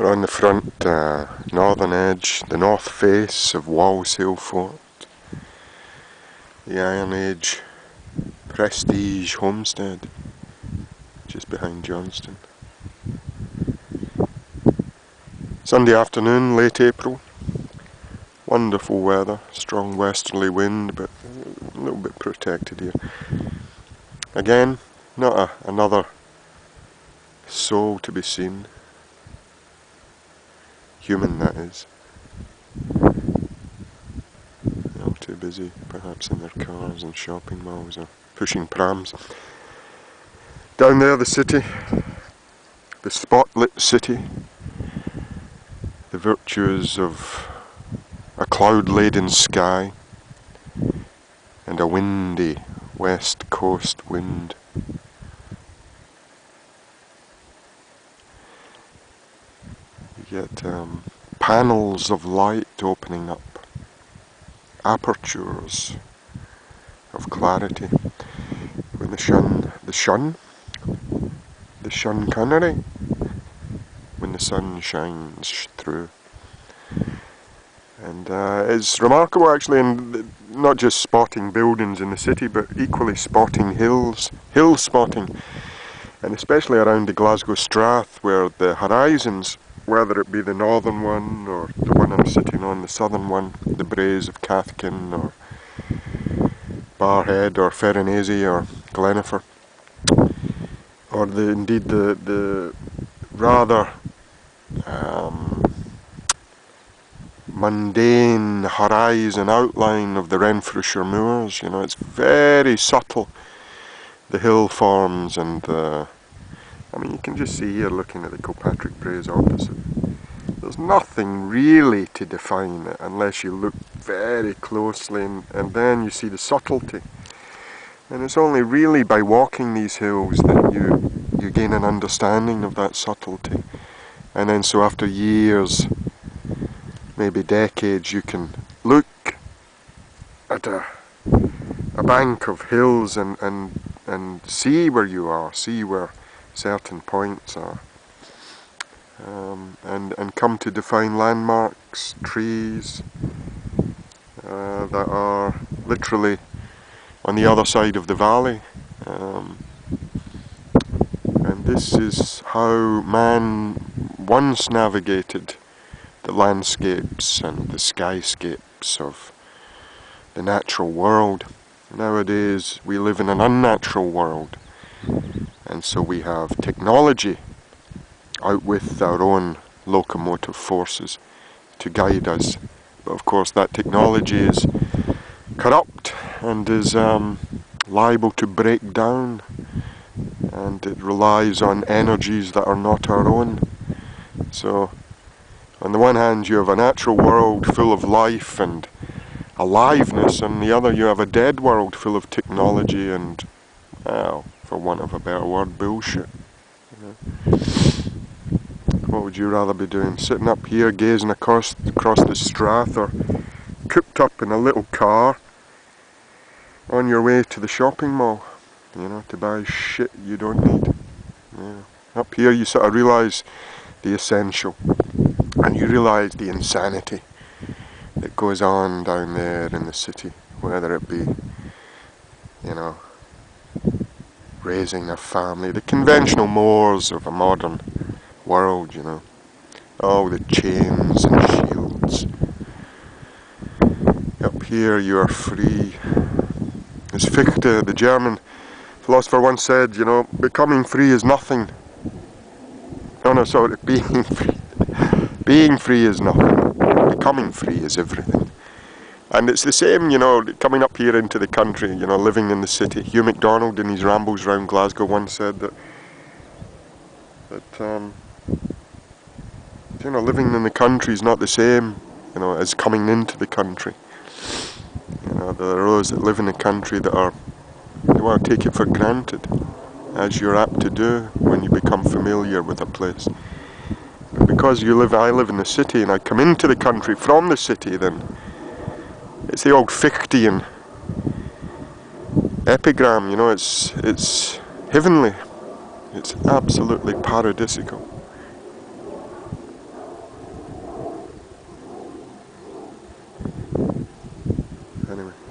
We're on the front northern edge, the north face of Walsall Fort, the Iron Age prestige homestead, just behind Johnstone. Sunday afternoon, late April, wonderful weather, strong westerly wind, but a little bit protected here. Again, not another soul to be seen. Human, that is. They're all too busy, perhaps in their cars and shopping malls or pushing prams. Down there, the city, the spotlit city, the virtues of a cloud-laden sky and a windy west coast wind. You get panels of light opening up, apertures of clarity when the sun canary, when the sun shines through. And it's remarkable actually, and not just spotting buildings in the city, but equally spotting hills, hill spotting, and especially around the Glasgow strath, where the horizons, whether it be the northern one or the one I'm sitting on, the southern one, the Braes of Cathkin or Barhead or Ferranesi or Glenifer, or indeed the rather mundane horizon outline of the Renfrewshire moors. You know, it's very subtle, the hill forms, and I mean, you can just see here looking at the Kilpatrick Braes opposite. There's nothing really to define it unless you look very closely, and then you see the subtlety. And it's only really by walking these hills that you gain an understanding of that subtlety. And then so after years, maybe decades, you can look at a bank of hills and see where you are, see where certain points are, and come to define landmarks, trees that are literally on the other side of the valley. And this is how man once navigated the landscapes and the skyscapes of the natural world. Nowadays we live in an unnatural world, and so we have technology out with our own locomotive forces to guide us. But of course that technology is corrupt and is liable to break down, and it relies on energies that are not our own. So on the one hand you have a natural world full of life and aliveness, on the other you have a dead world full of technology and, for want of a better word, bullshit. What would you rather be doing? Sitting up here gazing across the strath, or cooped up in a little car on your way to the shopping mall, you know, to buy shit you don't need? Yeah. Up here you sort of realise the essential, and you realise the insanity that goes on down there in the city, whether it be, you know, raising a family, the conventional mores of a modern world, you know, all the chains and shields. Up here you are free. As Fichte, the German philosopher, once said, you know, becoming free is nothing. No, sorry, being free. Being free is nothing. Becoming free is everything. And it's the same, you know, coming up here into the country, you know, living in the city. Hugh MacDonald in his rambles around Glasgow once said that you know, living in the country is not the same, you know, as coming into the country. You know, there are those that live in the country that are, they want to take it for granted, as you're apt to do when you become familiar with a place. But because I live in the city and I come into the country from the city, then it's the old Fichtean epigram, you know, it's heavenly, it's absolutely paradisical. anyway.